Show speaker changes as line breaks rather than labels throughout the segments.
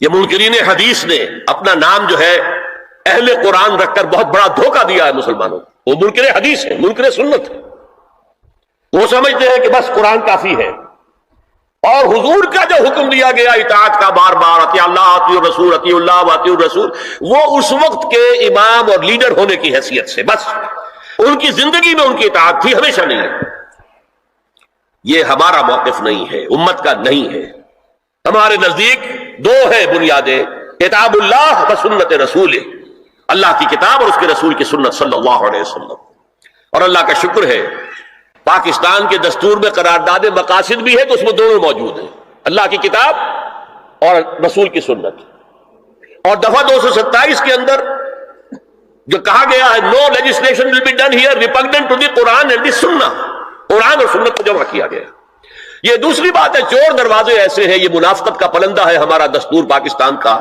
یہ منکرین حدیث نے اپنا نام جو ہے اہل قرآن رکھ کر بہت بڑا دھوکہ دیا ہے مسلمانوں کو۔ وہ منکر حدیث ہے، منکر سنت ہے، وہ سمجھتے ہیں کہ بس قرآن کافی ہے، اور حضور کا جو حکم دیا گیا اطاعت کا بار بار، اطیع اللہ اطیع الرسول، اطیع اللہ واطیع الرسول، وہ اس وقت کے امام اور لیڈر ہونے کی حیثیت سے بس، ان کی زندگی میں ان کی اطاعت تھی، ہمیشہ نہیں ہے۔ یہ ہمارا موقف نہیں ہے، امت کا نہیں ہے۔ ہمارے نزدیک دو ہیں بنیادیں، کتاب اللہ و سنت رسول، اللہ کی کتاب اور اس کے رسول کی سنت صلی اللہ علیہ وسلم۔ اور اللہ کا شکر ہے پاکستان کے دستور میں قرارداد مقاصد بھی ہے تو اس میں دونوں موجود ہیں، اللہ کی کتاب اور رسول کی سنت۔ اور دفعہ 227 کے اندر جو کہا گیا ہے no legislation will be done here repugnant to the Quran and the Sunnah, قرآن اور سنت کو جمع کیا گیا۔ یہ دوسری بات ہے، چور دروازے ایسے ہیں، یہ منافقت کا پلندہ ہے ہمارا دستور پاکستان کا،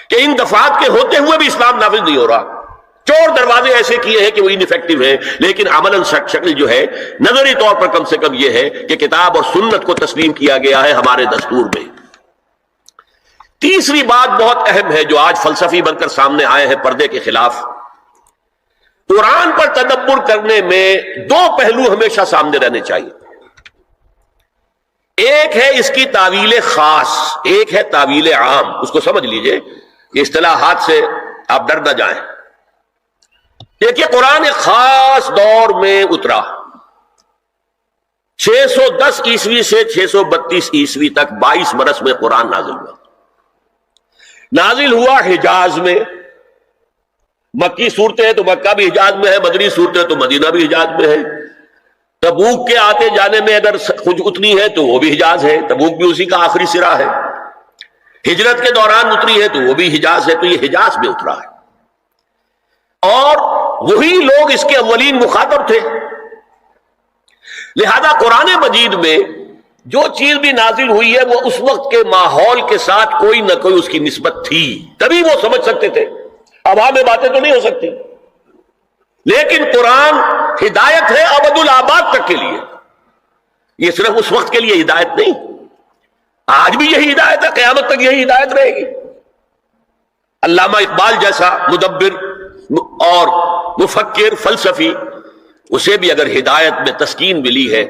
کہ ان دفعات کے ہوتے ہوئے بھی اسلام نافذ نہیں ہو رہا۔ چور دروازے ایسے کیے ہیں کہ وہ انفیکٹو ہیں، لیکن عملاً شکل جو ہے نظری طور پر کم سے کم یہ ہے کہ کتاب اور سنت کو تسلیم کیا گیا ہے ہمارے دستور میں۔ تیسری بات بہت اہم ہے جو آج فلسفی بن کر سامنے آئے ہیں پردے کے خلاف، قرآن پر تدبر کرنے میں دو پہلو ہمیشہ سامنے رہنے چاہیے۔ ایک ہے اس کی تعویل خاص، ایک ہے تعویل عام۔ اس کو سمجھ لیجئے، یہ اصطلاحات سے آپ ڈر نہ جائیں۔ دیکھیے قرآن ایک خاص دور میں اترا، 610 عیسوی سے 632 عیسوی تک 22 برس میں قرآن نازل ہوا۔ نازل ہوا حجاز میں، مکی صورتیں ہیں تو مکہ بھی حجاز میں ہے، مدنی صورتیں تو مدینہ بھی حجاز میں ہے۔ تبوک کے آتے جانے میں اگر کچھ اتنی ہے تو وہ بھی حجاز ہے، تبوک بھی اسی کا آخری سرا ہے۔ ہجرت کے دوران اتری ہے تو وہ بھی حجاز ہے، تو یہ حجاز میں اترا ہے، اور وہی لوگ اس کے اولین مخاطب تھے۔ لہذا قرآن مجید میں جو چیز بھی نازل ہوئی ہے وہ اس وقت کے ماحول کے ساتھ کوئی نہ کوئی اس کی نسبت تھی، تبھی وہ سمجھ سکتے تھے۔ عوام میں باتیں تو نہیں ہو سکتی، لیکن قرآن ہدایت ہے ابد الآباد تک کے لیے، یہ صرف اس وقت کے لیے ہدایت نہیں، آج بھی یہی ہدایت ہے، قیامت تک یہی ہدایت رہے گی۔ علامہ اقبال جیسا مدبر اور مفکر فلسفی، اسے بھی اگر ہدایت میں تسکین ملی ہے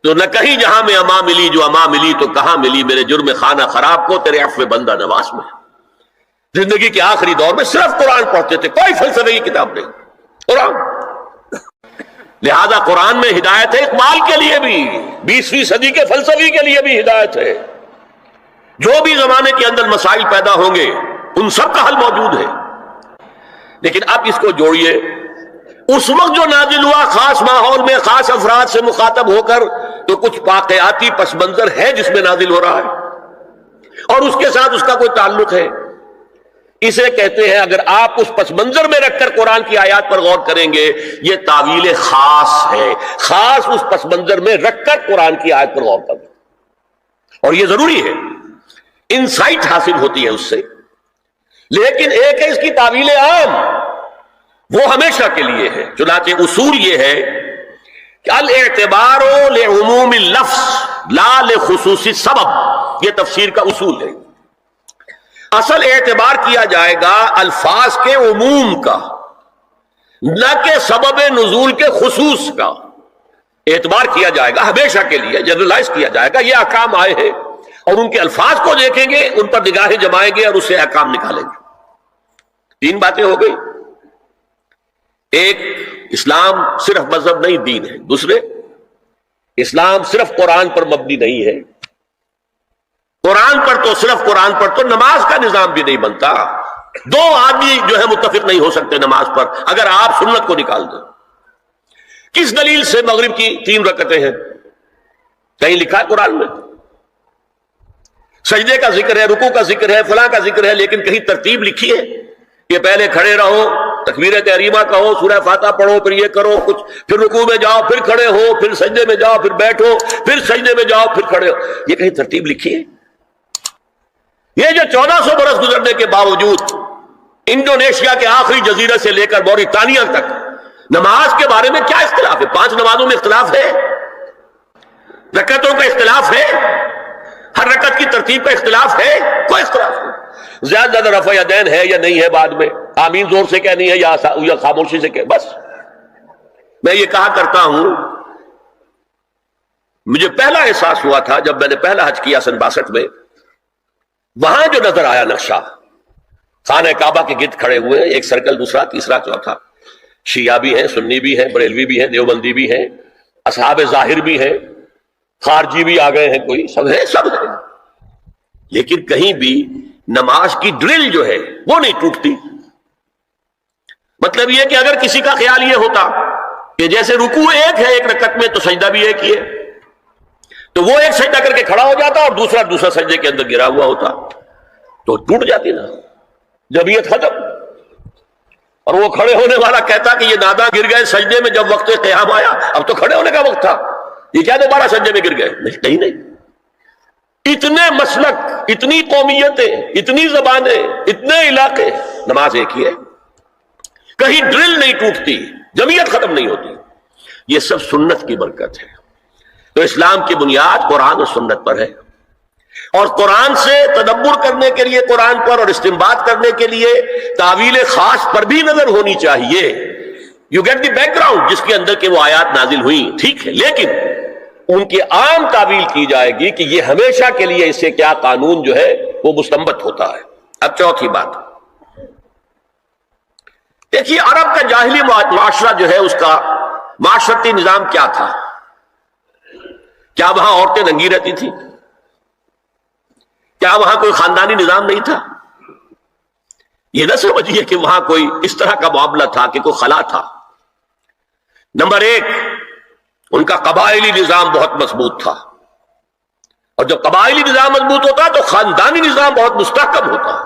تو نہ کہیں جہاں میں اما ملی جو اما ملی تو کہاں ملی میرے جرم خانہ خراب کو تیرے عفو بندہ نواز میں۔ زندگی کے آخری دور میں صرف قرآن پڑھتے تھے، کوئی فلسفے کی کتاب نہیں، قرآن۔ لہذا قرآن میں ہدایت ہے اقبال کے لیے بھی، 20ویں صدی کے فلسفی کے لیے بھی ہدایت ہے۔ جو بھی زمانے کے اندر مسائل پیدا ہوں گے ان سب کا حل موجود ہے۔ لیکن اب اس کو جوڑیے، اس وقت جو نازل ہوا خاص ماحول میں خاص افراد سے مخاطب ہو کر، تو کچھ واقعاتی پس منظر ہے جس میں نازل ہو رہا ہے، اور اس کے ساتھ اس کا کوئی تعلق ہے۔ اسے کہتے ہیں، اگر آپ اس پس منظر میں رکھ کر قرآن کی آیات پر غور کریں گے، یہ تعویل خاص ہے، خاص اس پس منظر میں رکھ کر قرآن کی آیت پر غور کریں، اور یہ ضروری ہے، انسائٹ حاصل ہوتی ہے اس سے۔ لیکن ایک ہے اس کی تعویل عام، وہ ہمیشہ کے لیے ہے۔ چنانچہ اصول یہ ہے کہ الاعتبار لعموم اللفظ لا لخصوص السبب، یہ تفسیر کا اصول ہے۔ اصل اعتبار کیا جائے گا الفاظ کے عموم کا، نہ کہ سبب نزول کے خصوص کا۔ اعتبار کیا جائے گا ہمیشہ کے لیے، جنرلائز کیا جائے گا، یہ احکام آئے ہیں، اور ان کے الفاظ کو دیکھیں گے، ان پر نگاہیں جمائیں گے اور اس سے احکام نکالیں گے۔ تین باتیں ہو گئی، ایک اسلام صرف مذہب نہیں دین ہے، دوسرے اسلام صرف قرآن پر مبنی نہیں ہے، قرآن پر تو صرف قرآن پر تو نماز کا نظام بھی نہیں بنتا، دو آدمی جو ہے متفق نہیں ہو سکتے نماز پر اگر آپ سنت کو نکال دیں۔ کس دلیل سے مغرب کی 3 رکعتیں ہیں؟ کہیں لکھا ہے قرآن میں؟ سجدے کا ذکر ہے، رکوع کا ذکر ہے، فلاں کا ذکر ہے، لیکن کہیں ترتیب لکھی ہے کہ پہلے کھڑے رہو، تکبیر تحریمہ کہو، سورہ فاتحہ پڑھو، پھر یہ کرو کچھ، پھر رکوع میں جاؤ، پھر کھڑے ہو، پھر سجدے میں جاؤ، پھر بیٹھو، پھر سجدے میں جاؤ، پھر کھڑے ہو؟ یہ کہیں ترتیب لکھی ہے؟ یہ جو 1400 برس گزرنے کے باوجود انڈونیشیا کے آخری جزیرے سے لے کر موریتانیہ تک نماز کے بارے میں کیا اختلاف ہے؟ 5 نمازوں میں اختلاف ہے، رکعتوں کا اختلاف ہے، ہر رکعت کی ترتیب کا اختلاف ہے، کوئی اختلاف نہیں۔ زیادہ زیادہ رفع یدین ہے یا نہیں ہے، بعد میں آمین زور سے کہنی ہے یا خاموشی سے کہ بس. میں یہ کہا کرتا ہوں، مجھے پہلا احساس ہوا تھا جب میں نے پہلا حج کیا سن 62 میں. وہاں جو نظر آیا نقشہ، خانہ کعبہ کے گرد کھڑے ہوئے، ایک سرکل، دوسرا، تیسرا، چوتھا، شیعہ بھی ہیں، سنی بھی ہیں، بریلوی بھی ہیں، دیوبندی بھی ہیں، اصحاب ظاہر بھی ہیں، خارجی بھی آ گئے ہیں، کوئی سب ہے، سب ہے. لیکن کہیں بھی نماز کی ڈرل جو ہے وہ نہیں ٹوٹتی. مطلب یہ کہ اگر کسی کا خیال یہ ہوتا کہ جیسے رکوع ایک ہے ایک رکعت میں تو سجدہ بھی ایک ہی ہے، تو وہ ایک سجدہ کر کے کھڑا ہو جاتا اور دوسرا سجدے کے اندر گرا ہوا ہوتا تو ٹوٹ جاتی نا، جمعیت ختم. اور وہ کھڑے ہونے والا کہتا کہ یہ ناداں گر گئے سجدے میں جب وقت قیام آیا، اب تو کھڑے ہونے کا وقت تھا، یہ کیا دوبارہ سجدے میں گر گئے؟ نہیں، کہیں نہیں. اتنے مسلک، اتنی قومیتیں، اتنی زبانیں، اتنے علاقے، نماز ایک ہی ہے، کہیں ڈرل نہیں ٹوٹتی، جمعیت ختم نہیں ہوتی. یہ سب سنت کی برکت ہے. تو اسلام کی بنیاد قرآن اور سنت پر ہے، اور قرآن سے تدبر کرنے کے لیے، قرآن پر اور استنباط کرنے کے لیے تعویل خاص پر بھی نظر ہونی چاہیے. یو گیٹ دی بیک گراؤنڈ جس کے اندر کہ وہ آیات نازل ہوئی، ٹھیک ہے، لیکن ان کی عام تعویل کی جائے گی کہ یہ ہمیشہ کے لیے اس سے کیا قانون جو ہے وہ مستنبت ہوتا ہے. اب چوتھی بات دیکھیے، عرب کا جاہلی معاشرہ جو ہے اس کا معاشرتی نظام کیا تھا؟ کیا وہاں عورتیں ننگی رہتی تھیں؟ کیا وہاں کوئی خاندانی نظام نہیں تھا؟ یہ نہ سمجھیے کہ وہاں کوئی اس طرح کا معاملہ تھا کہ کوئی خلا تھا. نمبر ایک، ان کا قبائلی نظام بہت مضبوط تھا، اور جب قبائلی نظام مضبوط ہوتا تو خاندانی نظام بہت مستحکم ہوتا.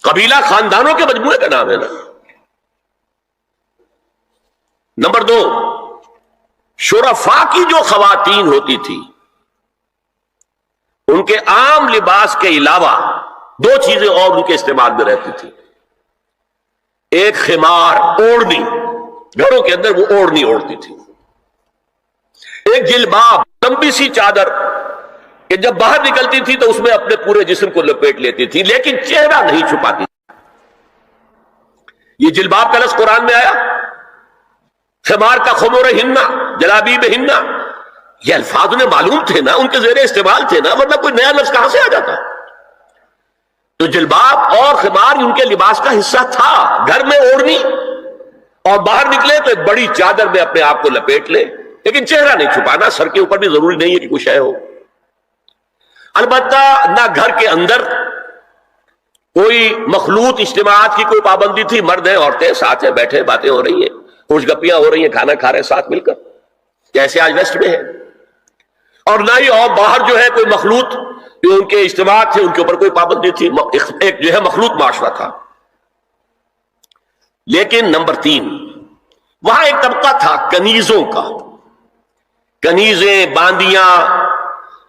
قبیلہ خاندانوں کے مجموعے کا نام ہے نا. نمبر دو، شرفاء کی جو خواتین ہوتی تھی ان کے عام لباس کے علاوہ دو چیزیں اور ان کے استعمال میں رہتی تھی. ایک خمار، اوڑھنی، گھروں کے اندر وہ اوڑھنی اوڑھتی تھی. ایک جلباب، لمبی سی چادر کہ جب باہر نکلتی تھی تو اس میں اپنے پورے جسم کو لپیٹ لیتی تھی لیکن چہرہ نہیں چھپاتی. یہ جلباب کا لفظ قرآن میں آیا، خمار کا خمور ہننا، جلابیب ہننا، یہ الفاظ انہیں معلوم تھے نا، ان کے زیر استعمال تھے نا، ورنہ کوئی نیا لفظ کہاں سے آ جاتا؟ تو جلباب اور خمار ان کے لباس کا حصہ تھا. گھر میں اوڑھنی اور باہر نکلے تو ایک بڑی چادر میں اپنے آپ کو لپیٹ لے لیکن چہرہ نہیں چھپانا. سر کے اوپر بھی ضروری نہیں ہے کہ کچھ ہے ہو. البتہ نہ گھر کے اندر کوئی مخلوط اجتماعات کی کوئی پابندی تھی. مرد ہیں، عورتیں ساتھ ہیں، بیٹھے، باتیں ہو رہی ہیں، خوش گپیاں ہو رہی ہیں، کھانا کھا رہے ہیں ساتھ مل کر، جیسے آج ویسٹ میں ہے. اور نہ ہی اور باہر جو ہے کوئی مخلوط جو ان کے اجتماعات تھے ان کے اوپر کوئی پابندی تھی. ایک جو ہے مخلوط معاشرہ تھا. لیکن نمبر 3، وہاں ایک طبقہ تھا کنیزوں کا. کنیزیں، باندیاں،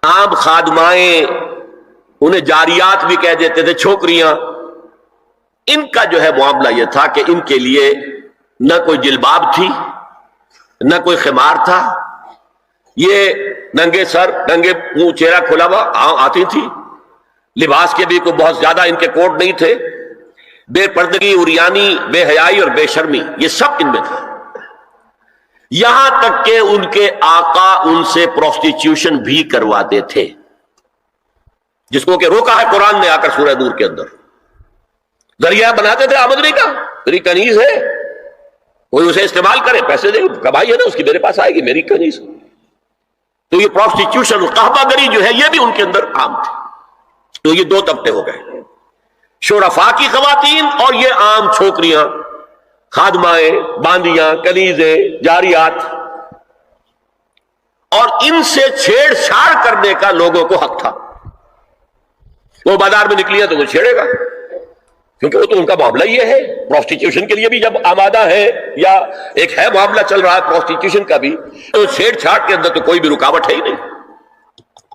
عام خادمائیں، انہیں جاریات بھی کہہ دیتے تھے، چھوکریاں. ان کا جو ہے معاملہ یہ تھا کہ ان کے لیے نہ کوئی جلباب تھی، نہ کوئی خمار تھا. یہ ننگے سر، ننگے منہ، چہرہ کھلا ہوا آتی تھی. لباس کے بھی کوئی بہت زیادہ ان کے کوڈ نہیں تھے. بے پردگی، عریانی، بے حیائی اور بے شرمی، یہ سب ان میں تھا. یہاں تک کہ ان کے آقا ان سے پروسٹیچیوشن بھی کرواتے تھے، جس کو کہ روکا ہے قرآن نے آ کر سورہ نور کے اندر. ذریعہ بناتے تھے آمدنی کا. میری کنیز ہے، کوئی اسے استعمال کرے، پیسے دے، کمائی ہے نا اس کی، میرے پاس آئے گی، میری کنیز. تو یہ پروسٹیچیوشن، قحبہ گری جو ہے یہ بھی ان کے اندر عام تھی. تو یہ دو طبقے ہو گئے، شرفاء کی خواتین اور یہ عام چھوکریاں، خادمائیں، باندیاں، کنیزیں، جاریات. اور ان سے چھیڑ چھاڑ کرنے کا لوگوں کو حق تھا. وہ بازار میں نکلی ہے تو وہ چھیڑے گا، کیونکہ وہ تو ان کا معاملہ یہ ہے. پروسٹیچیوشن کے لیے بھی جب آمادہ ہے یا ایک ہے معاملہ چل رہا ہے پروسٹیچیوشن کا بھی، تو چھیڑ چھاڑ کے اندر تو کوئی بھی رکاوٹ ہے ہی نہیں.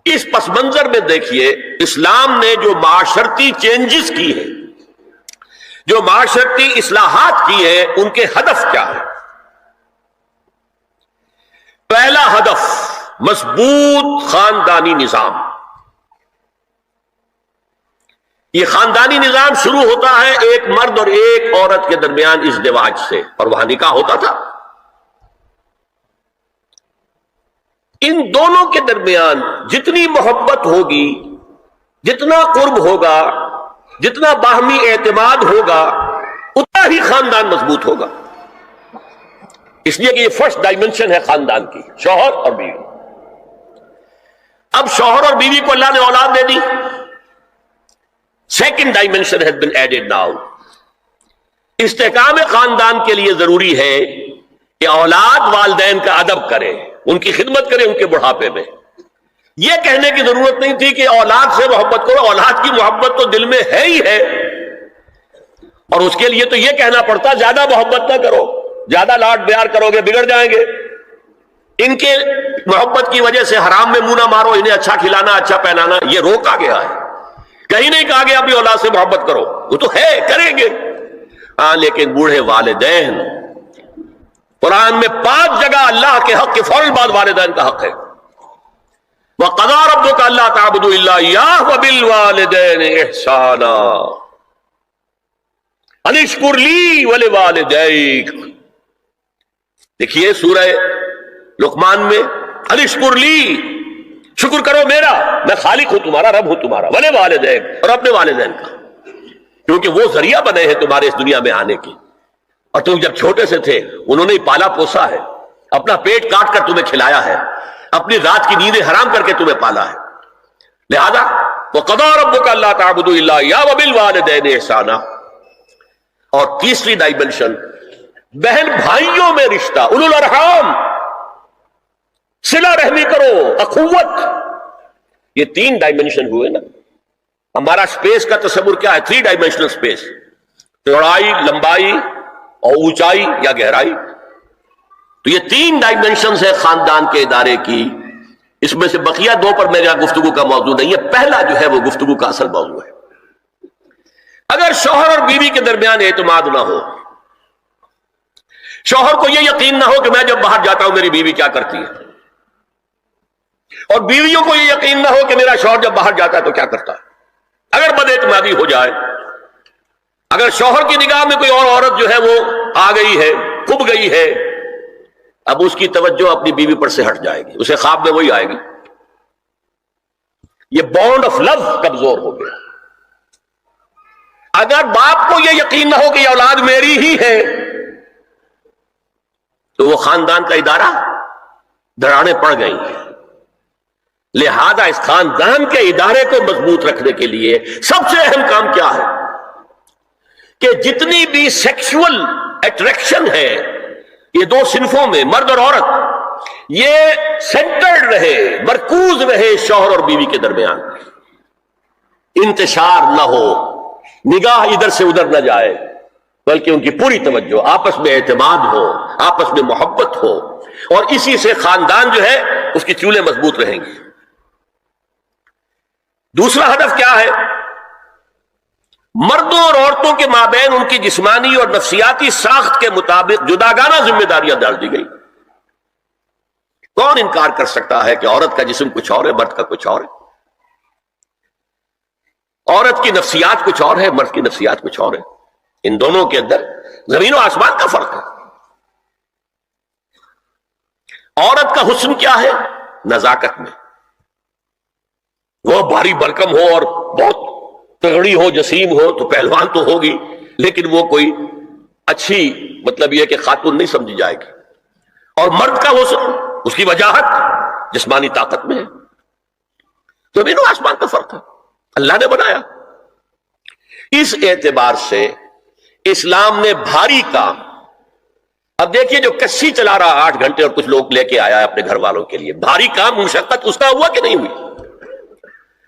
اس پس منظر میں دیکھیے اسلام نے جو معاشرتی چینجز کی ہیں، جو معاشرتی اصلاحات کی ہیں، ان کے ہدف کیا ہے؟ ہدف مضبوط خاندانی نظام. یہ خاندانی نظام شروع ہوتا ہے ایک مرد اور ایک عورت کے درمیان ازدواج سے، اور وہاں نکاح ہوتا تھا. ان دونوں کے درمیان جتنی محبت ہوگی، جتنا قرب ہوگا، جتنا باہمی اعتماد ہوگا، اتنا ہی خاندان مضبوط ہوگا. اس لیے کہ یہ فرسٹ ڈائمنشن ہے خاندان کی، شوہر اور بیوی. اب شوہر اور بیوی کو اللہ نے اولاد دے دی. Second dimension has been added now. استحکام خاندان کے لیے ضروری ہے کہ اولاد والدین کا ادب کرے، ان کی خدمت کرے ان کے بڑھاپے میں. یہ کہنے کی ضرورت نہیں تھی کہ اولاد سے محبت کرو، اولاد کی محبت تو دل میں ہے ہی ہے، اور اس کے لیے تو یہ کہنا پڑتا زیادہ محبت نہ کرو، زیادہ لاڈ پیار کرو گے بگڑ جائیں گے. ان کے محبت کی وجہ سے حرام میں منہ نہ مارو، انہیں اچھا کھلانا اچھا پہنانا یہ روکا گیا ہے. کہیں نہیں کہا گیا ابھی اولاد سے محبت کرو، وہ تو ہے کریں گے. ہاں لیکن بوڑھے والدین، قرآن میں 5 جگہ اللہ کے حق کے فوراً بعد والدین کا حق ہے. وَقَضَىٰ رَبُّكَ أَلَّا تَعْبُدُوا إِلَّا إِيَّاهُ وَبِالْوَالِدَيْنِ إِحْسَانًا أَنِ اشْكُرْ لِي وَلِوَالِدَيْكَ. دیکھیے سورہ لقمان میں أَنِ اشْكُرْ لِي، شکر کرو میرا، میں خالق ہوں تمہارا، رب ہوں تمہارا، وَلِوَالِدَيْكَ، اور اپنے والدین کا، کیونکہ وہ ذریعہ بنے ہیں تمہارے اس دنیا میں آنے کی. اور تم جب چھوٹے سے تھے انہوں نے پالا پوسا ہے، اپنا پیٹ کاٹ کر تمہیں کھلایا ہے، اپنی رات کی نیندیں حرام کر کے تمہیں پالا ہے. لہذا وَقَضَىٰ رَبُّكَ أَلَّا تَعْبُدُوا إِلَّا إِيَّاهُ وَبِالْوَالِدَيْنِ إِحْسَانًا. اور تیسری ڈائمنشن بہن بھائیوں میں رشتہ، اولو الارحام، صلہ رحمی کرو، اخوت. یہ 3 ڈائمنشن ہوئے نا. ہمارا سپیس کا تصور کیا ہے؟ 3 ڈائمنشنل سپیس، چوڑائی، لمبائی اور اونچائی یا گہرائی. تو یہ 3 ڈائمنشنز ہے خاندان کے ادارے کی. اس میں سے بقیہ 2 پر میرا گفتگو کا موضوع نہیں ہے، پہلا جو ہے وہ گفتگو کا اصل موضوع ہے. اگر شوہر اور بیوی کے درمیان اعتماد نہ ہو، شوہر کو یہ یقین نہ ہو کہ میں جب باہر جاتا ہوں میری بیوی کیا کرتی ہے، اور بیویوں کو یہ یقین نہ ہو کہ میرا شوہر جب باہر جاتا ہے تو کیا کرتا ہے، اگر بد اعتمادی ہو جائے، اگر شوہر کی نگاہ میں کوئی اور عورت جو ہے وہ آ گئی ہے، کھب گئی ہے، اب اس کی توجہ اپنی بیوی پر سے ہٹ جائے گی، اسے خواب میں وہی آئے گی. یہ بانڈ آف لو کمزور ہو گیا. اگر باپ کو یہ یقین نہ ہو کہ یہ اولاد میری ہی ہے تو وہ خاندان کا ادارہ دراڑیں پڑ گئی ہیں. لہذا اس خاندان کے ادارے کو مضبوط رکھنے کے لیے سب سے اہم کام کیا ہے کہ جتنی بھی سیکشول اٹریکشن ہے یہ 2 صنفوں میں، مرد اور عورت، یہ سینٹرڈ رہے، مرکوز رہے شوہر اور بیوی کے درمیان. انتشار نہ ہو، نگاہ ادھر سے ادھر نہ جائے، بلکہ ان کی پوری توجہ، آپس میں اعتماد ہو، آپس میں محبت ہو، اور اسی سے خاندان جو ہے اس کی چولیں مضبوط رہیں گی. دوسرا ہدف کیا ہے؟ مردوں اور عورتوں کے مابین ان کی جسمانی اور نفسیاتی ساخت کے مطابق جداگانہ ذمہ داریاں ڈال دی گئی. کون انکار کر سکتا ہے کہ عورت کا جسم کچھ اور ہے، مرد کا کچھ اور ہے؟ عورت کی نفسیات کچھ اور ہے، مرد کی نفسیات کچھ اور ہے. ان دونوں کے اندر زمین و آسمان کا فرق ہے. عورت کا حسن کیا ہے؟ نزاکت میں. وہ بھاری بھرکم ہو اور بہت تگڑی ہو، جسیم ہو تو پہلوان تو ہوگی، لیکن وہ کوئی اچھی مطلب یہ کہ خاتون نہیں سمجھی جائے گی. اور مرد کا حسن، اس کی وجاہت جسمانی طاقت میں ہے. زمین و آسمان کا فرق ہے، اللہ نے بنایا. اس اعتبار سے اسلام نے بھاری کام، اب دیکھیے جو کشتی چلا رہا 8 گھنٹے اور کچھ لوگ لے کے آیا ہے اپنے گھر والوں کے لیے، بھاری کام، مشقت اس کا ہوا کہ نہیں ہوئی؟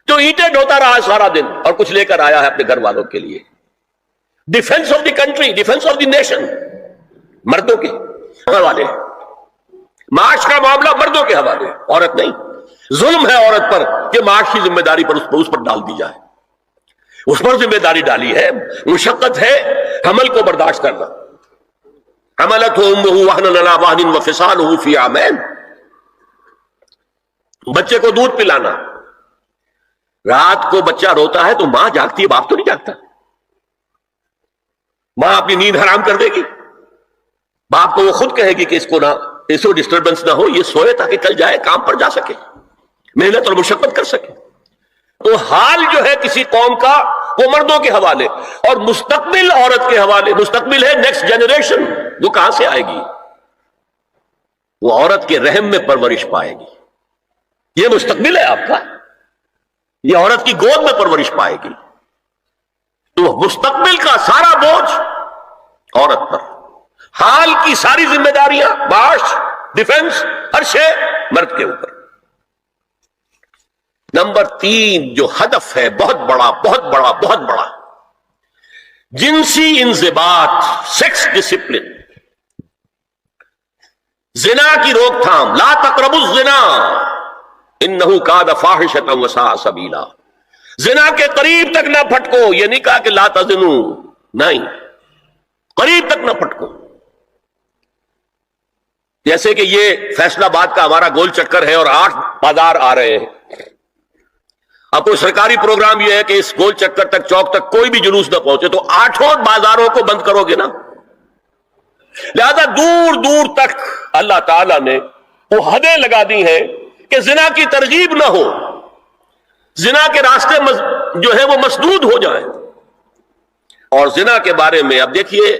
جو اینٹیں ڈھوتا رہا سارا دن اور کچھ لے کر آیا ہے اپنے گھر والوں کے لیے. Defence of the country, defence of the nation مردوں کے حوالے، معاش کا معاملہ مردوں کے حوالے، عورت نہیں. ظلم ہے عورت پر کہ معاش کی ذمہ داری پر اس پر ڈال دی جائے. اس پر ذمہ داری ڈالی ہے، مشقت ہے حمل کو برداشت کرنا. حملتہ امہ وہنا علی وہن وفصالہ فی عامین. بچے کو دودھ پلانا، رات کو بچہ روتا ہے تو ماں جاگتی ہے، باپ تو نہیں جاگتا. ماں اپنی نیند حرام کر دے گی، باپ کو وہ خود کہے گی کہ اس کو نہ اس کو ڈسٹربنس نہ ہو، یہ سوئے تاکہ کل جائے کام پر جا سکے، محنت اور مشقت کر سکے. تو حال جو ہے کسی قوم کا وہ مردوں کے حوالے، اور مستقبل عورت کے حوالے. مستقبل ہے نیکسٹ جنریشن، وہ کہاں سے آئے گی؟ وہ عورت کے رحم میں پرورش پائے گی. یہ مستقبل ہے آپ کا، یہ عورت کی گود میں پرورش پائے گی. تو مستقبل کا سارا بوجھ عورت پر، حال کی ساری ذمہ داریاں، معاش، ڈیفنس، ہر شے مرد کے اوپر. نمبر 3 جو ہدف ہے بہت بڑا بہت بڑا بہت بڑا، جنسی انضباط، سیکس ڈسپلن، زنا کی روک تھام. لا تقربوا الزنا انہ کان فاحشۃ وساء سبیلا. زنا کے قریب تک نہ پھٹکو. یہ نہیں کہا کہ لا تزنوا، نہیں، قریب تک نہ پھٹکو. جیسے کہ یہ فیصلہ آباد کا ہمارا گول چکر ہے اور 8 بازار آ رہے ہیں. اب کوئی سرکاری پروگرام یہ ہے کہ اس گول چکر تک، چوک تک کوئی بھی جلوس نہ پہنچے، تو 8 بازاروں کو بند کرو گے نا. لہذا دور دور تک اللہ تعالیٰ نے وہ حدیں لگا دی ہیں کہ زنا کی ترغیب نہ ہو، زنا کے راستے جو ہے وہ مسدود ہو جائیں. اور زنا کے بارے میں اب دیکھیے،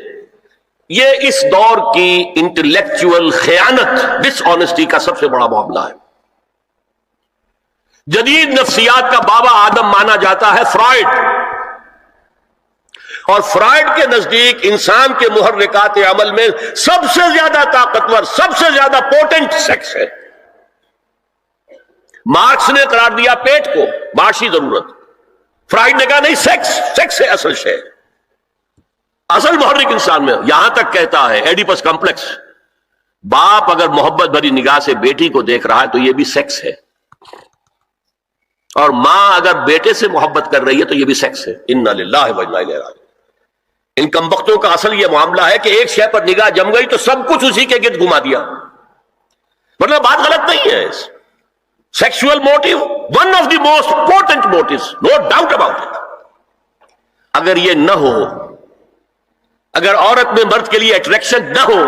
یہ اس دور کی انٹلیکچوئل خیانت، ڈس آنیسٹی کا سب سے بڑا معاملہ ہے. جدید نفسیات کا بابا آدم مانا جاتا ہے فرائڈ، اور فرائڈ کے نزدیک انسان کے محرکات عمل میں سب سے زیادہ طاقتور، سب سے زیادہ پوٹنٹ سیکس ہے. مارکس نے قرار دیا پیٹ کو معاشی ضرورت، فرائڈ نے کہا نہیں، سیکس ہے اصل شے، اصل محرک انسان میں. یہاں تک کہتا ہے ایڈیپس کمپلیکس، باپ اگر محبت بھری نگاہ سے بیٹی کو دیکھ رہا ہے تو یہ بھی سیکس ہے، اور ماں اگر بیٹے سے محبت کر رہی ہے تو یہ بھی سیکس ہے. انا للہ و انا الیہ راجعون. ان کمبختوں کا اصل یہ معاملہ ہے کہ ایک شے پر نگاہ جم گئی تو سب کچھ اسی کے گرد گھما دیا. ورنہ بات غلط نہیں ہے. Sexual motive one of the most important motives, no doubt about it. اگر یہ نہ ہو، اگر عورت میں مرد کے لیے اٹریکشن نہ ہو،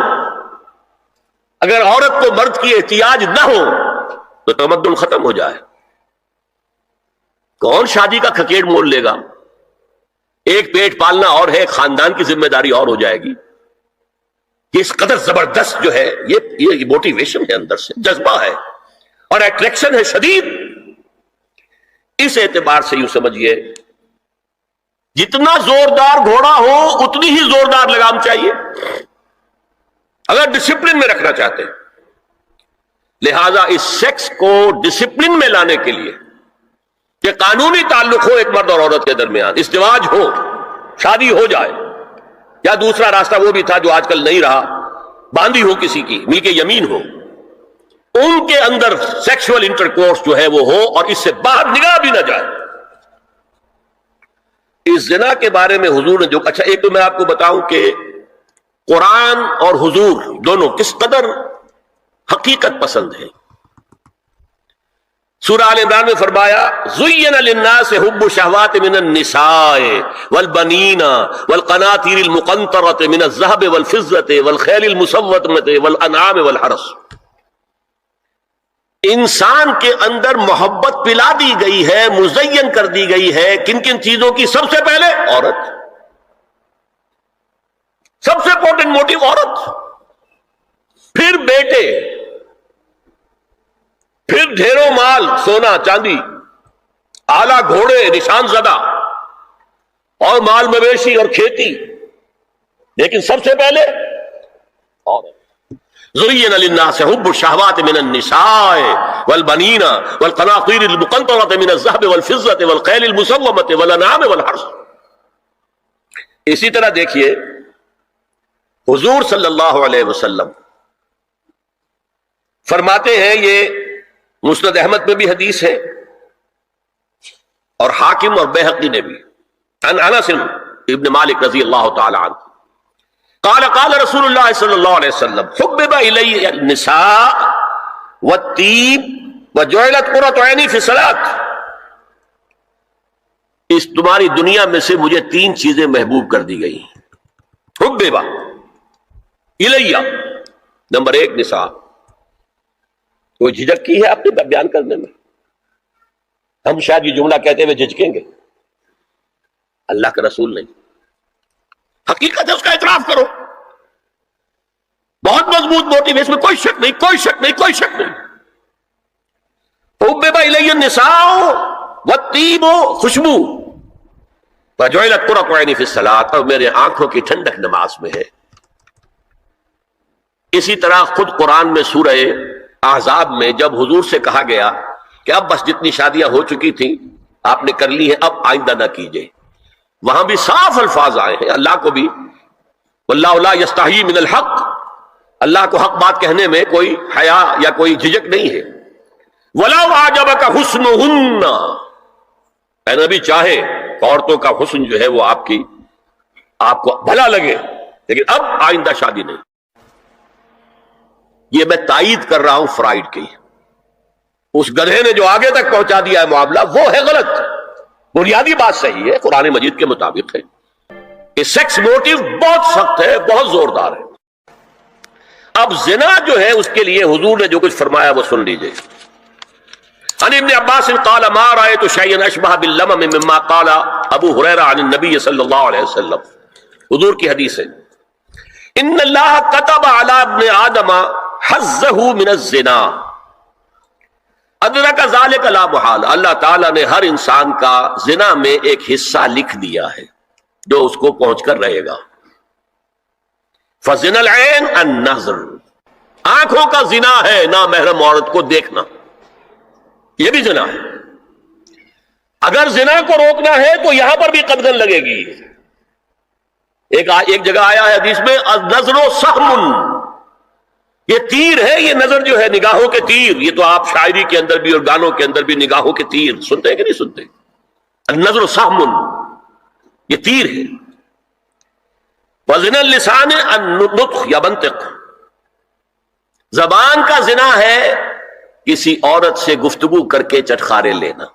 اگر عورت کو مرد کی احتیاج نہ ہو تو تمدن ختم ہو جائے. کون شادی کا کھکیڑ مول لے گا؟ ایک پیٹ پالنا اور ہے، خاندان کی ذمہ داری اور ہو جائے گی. اس قدر زبردست جو ہے یہ موٹیویشن ہے، اندر سے جذبہ ہے اور اٹریکشن ہے شدید. اس اعتبار سے یوں سمجھیے، جتنا زوردار گھوڑا ہو اتنی ہی زوردار لگام چاہیے اگر ڈسپلن میں رکھنا چاہتے ہیں. لہذا اس سیکس کو ڈسپلن میں لانے کے لیے کہ قانونی تعلق ہو ایک مرد اور عورت کے درمیان، ازدواج ہو، شادی ہو جائے، یا دوسرا راستہ وہ بھی تھا جو آج کل نہیں رہا، باندھی ہو کسی کی، ملک یمین ہو، ان کے اندر سیکشول انٹرکورس جو ہے وہ ہو اور اس سے باہر نگاہ بھی نہ جائے. اس زنا کے بارے میں حضور نے جو اچھا، ایک تو میں آپ کو بتاؤں کہ قرآن اور حضور دونوں کس قدر حقیقت پسند ہے. سورہ آل عمران میں فرمایا زُيِّنَ لِلنَّاسِ حُبُّ الشَّهَوَاتِ مِنَ النِّسَاءِ وَالْبَنِينَ وَالْقَنَاطِيرِ الْمُقَنطَرَةِ مِنَ الذَّهَبِ وَالْفِضَّةِ وَالْخَيْلِ الْمُسَوَّمَةِ وَالْأَنْعَامِ وَالْحَرْثِ. انسان کے اندر محبت پلا دی گئی ہے، مزین کر دی گئی ہے. کن کن چیزوں کی؟ سب سے پہلے عورت، سب سے امپورٹنٹ موٹیو عورت، پھر بیٹے، پھر ڈھیروں مال، سونا چاندی، آلہ گھوڑے نشان زدہ، اور مال مویشی اور کھیتی، لیکن سب سے پہلے عورت. زُيِّنَ لِلنَّاسِ حُبُّ الشَّهَوَاتِ مِنَ النِّسَاءِ وَالْبَنِينَ وَالْقَنَاطِيرِ الْمُقَنطَرَةِ مِنَ الذَّهَبِ وَالْفِضَّةِ وَالْخَيْلِ الْمُسَوَّمَةِ وَالْأَنْعَامِ وَالْحَرْثِ. اسی طرح دیکھیے حضور صلی اللہ علیہ وسلم فرماتے ہیں، یہ مسند احمد میں بھی حدیث ہے اور حاکم اور بیہقی نے بھی، عن انس ابن مالک رضی اللہ تعالی عنہ قال قال رسول اللہ صلی اللہ علیہ وسلم حبب الی النساء والطیب وَجُعِلَتْ قُرَّةُ عَيْنِي فِي الصَّلَاةِ، اس تمہاری دنیا میں سے مجھے 3 چیزیں محبوب کر دی گئی. حُبِّبَ اِلَيَّ، نمبر 1 نساء. کوئی جھجک کی ہے اپنے بیان کرنے میں؟ ہم شاید یہ جملہ کہتے ہوئے جھجکیں گے، اللہ کا رسول نہیں. حقیقت ہے، اس کا اعتراف کرو. بہت مضبوط موٹیو ہے، اس میں کوئی شک نہیں، کوئی شک نہیں، کوئی شک نہیں. حُبِّبَ اِلَيَّ النِّسَاءُ وَالطِّيبُ، خوشبو. وَجُعِلَتْ قُرَّةُ عَيْنِي فِي الصَّلَاةِ، اور میرے آنکھوں کی ٹھنڈک نماز میں ہے. اسی طرح خود قرآن میں سورہ احزاب میں جب حضور سے کہا گیا کہ اب بس جتنی شادیاں ہو چکی تھیں آپ نے کر لی ہیں، اب آئندہ نہ کیجئے، وہاں بھی صاف الفاظ آئے ہیں. اللہ کو بھی واللہ لا یستحیی من الحق، اللہ کو حق بات کہنے میں کوئی حیا یا کوئی جھجک نہیں ہے. وَلَوْ أَعْجَبَكَ حُسْنُهُنَّ، اے نبی چاہے عورتوں کا حسن جو ہے وہ آپ کو بھلا لگے، لیکن اب آئندہ شادی نہیں. یہ میں تائید کر رہا ہوں فرائڈ کی. اس گدھے نے جو آگے تک پہنچا دیا ہے معاملہ وہ ہے غلط. بنیادی بات صحیح ہے، قرآن مجید کے مطابق ہے کہ سیکس موٹیو بہت سخت ہے، بہت زوردار ہے. اب زنا جو ہے اس کے لیے حضور نے جو کچھ فرمایا وہ سن لیجئے. عن ابن عباس قال ما رأيت شيئا اشبه باللمم مما قال ابو ہریرہ عن النبی صلی اللہ علیہ وسلم. حضور کی حدیث ہے، ان اللہ كتب على ابن آدم حظه من الزنا ادرک ذلک لا محال. اللہ تعالیٰ نے ہر انسان کا زنا میں ایک حصہ لکھ دیا ہے جو اس کو پہنچ کر رہے گا. فزنا العین النظر، آنکھوں کا زنا ہے نامحرم عورت کو دیکھنا، یہ بھی زنا ہے. اگر زنا کو روکنا ہے تو یہاں پر بھی قدغن لگے گی. ایک جگہ آیا ہے حدیث میں النظر سہم، یہ تیر ہے، یہ نظر جو ہے نگاہوں کے تیر. یہ تو آپ شاعری کے اندر بھی اور گانوں کے اندر بھی نگاہوں کے تیر سنتے ہیں کہ نہیں سنتے؟ النظر سہم، یہ تیر ہے. وزن اللسان النطق یا منطق، زبان کا زنا ہے کسی عورت سے گفتگو کر کے چٹخارے لینا.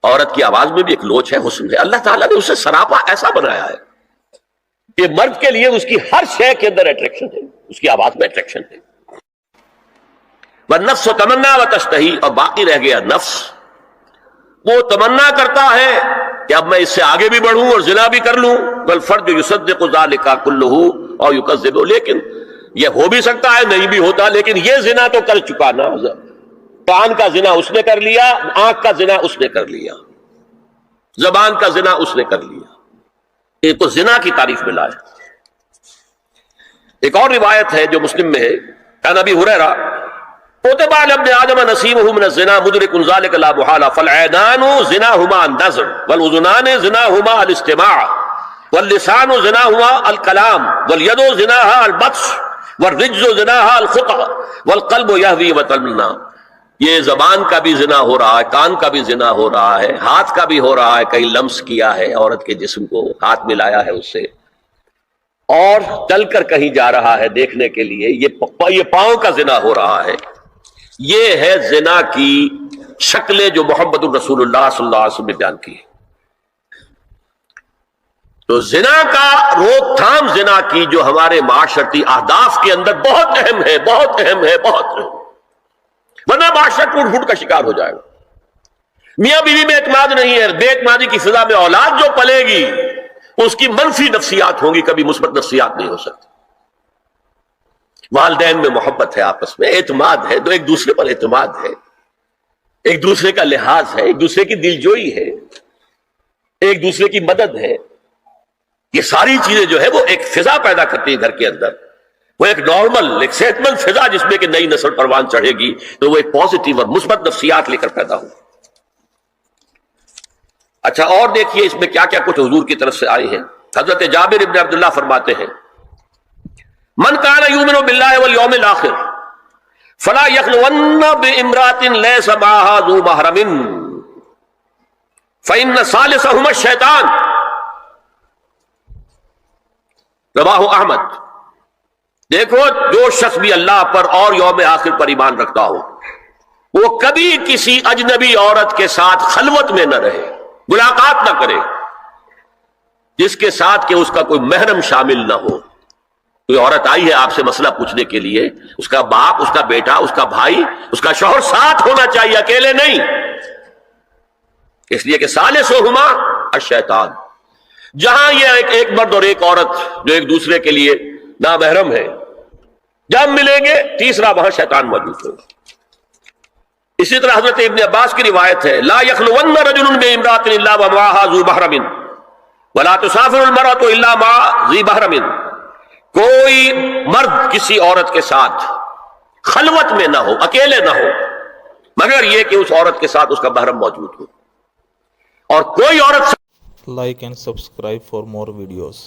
عورت کی آواز میں بھی ایک لوچ ہے، حسن ہے. اللہ تعالیٰ نے اسے سراپا ایسا بنایا ہے کہ مرد کے لیے اس کی ہر شے کے اندر اٹریکشن ہے، اس کی آواز میں اٹریکشن ہے. والنفس تمنا وتشتہی، اور باقی رہ گیا نفس، وہ تمنا کرتا ہے کہ اب میں اس سے آگے بھی بڑھوں اور زنا بھی کر لوں. والفرج یصدق ذلک کلہ اور یکذب، لیکن یہ ہو بھی سکتا ہے نہیں بھی ہوتا، لیکن یہ زنا تو کر چکا نا. کان کا زنا اس نے کر لیا، آنکھ کا زنا اس نے کر لیا، زبان کا زنا اس نے کر لیا. ایک تو زنا کی تعریف میں لایا. ایک اور روایت ہے جو مسلم میں ہے، عن ابی ہریرہ كتب على ابن آدم نصیبہ من الزنا مدرک ذلک لا محالہ فالعینان زناہما النظر والاذنان زناہما الاستماع واللسان زناہما الکلام والید زناہا البطش والرجز زناہا الخطا والقلب یہوی وتمنا. یہ زبان کا بھی زنا ہو رہا ہے، کان کا بھی زنا ہو رہا ہے، ہاتھ کا بھی ہو رہا ہے، کہیں لمس کیا ہے عورت کے جسم کو، ہاتھ ملایا ہے اس سے، اور چل کر کہیں جا رہا ہے دیکھنے کے لیے، یہ پاؤں کا زنا ہو رہا ہے. یہ ہے زنا کی شکلیں جو محمد الرسول اللہ صلی اللہ علیہ وسلم نے بیان کی. تو زنا کا روک تھام، زنا کی جو ہمارے معاشرتی اہداف کے اندر بہت اہم ہے، بہت اہم ہے، بہت اہم، ورنہ معاشرہ ٹوٹ پھوٹ کا شکار ہو جائے گا. میاں بیوی میں اعتماد نہیں ہے، بے اعتمادی کی فضا میں اولاد جو پلے گی اس کی منفی نفسیات ہوں گی، کبھی مثبت نفسیات نہیں ہو سکتی. والدین میں محبت ہے، آپس میں اعتماد ہے، ایک دوسرے پر اعتماد ہے، ایک دوسرے کا لحاظ ہے، ایک دوسرے کی دلجوئی ہے، ایک دوسرے کی مدد ہے. یہ ساری چیزیں جو ہے وہ ایک فضا پیدا کرتی ہیں گھر کے اندر. وہ ایک نارمل، ایک صحت مند فضا جس میں کہ نئی نسل پروان چڑھے گی تو وہ ایک پازیٹیو اور مثبت نفسیات لے کر پیدا ہو. اچھا، اور دیکھیے اس میں کیا کیا کچھ حضور کی طرف سے آئے ہیں. حضرت جابر ابن عبداللہ فرماتے ہیں من کان یؤمن باللہ والیوم الآخر فلا یخلون بامرأۃ لیس معها ذو محرم فإن ثالثہما الشیطان. رواہ احمد. دیکھو جو شخص بھی اللہ پر اور یوم آخر پر ایمان رکھتا ہو وہ کبھی کسی اجنبی عورت کے ساتھ خلوت میں نہ رہے، ملاقات نہ کرے جس کے ساتھ کہ اس کا کوئی محرم شامل نہ ہو۔ کوئی عورت آئی ہے آپ سے مسئلہ پوچھنے کے لیے، اس کا باپ، اس کا بیٹا، اس کا بھائی، اس کا شوہر ساتھ ہونا چاہیے، اکیلے نہیں، اس لیے کہ ثالثہما الشیطان۔ جہاں یہ ایک مرد اور ایک عورت جو ایک دوسرے کے لیے نامحرم ہے، جب ملیں گے تیسرا وہاں شیطان موجود ہوگا۔ اسی طرح حضرت ابن عباس کی روایت ہے، لا یخلون رجل بامرأۃ الا ومعها ذو محرم ولا تسافر المرأة الا مع ذی محرم۔ کوئی مرد کسی عورت کے ساتھ خلوت میں نہ ہو، اکیلے نہ ہو، مگر یہ کہ اس عورت کے ساتھ اس کا محرم موجود ہو، اور کوئی عورت
Like and subscribe for more videos.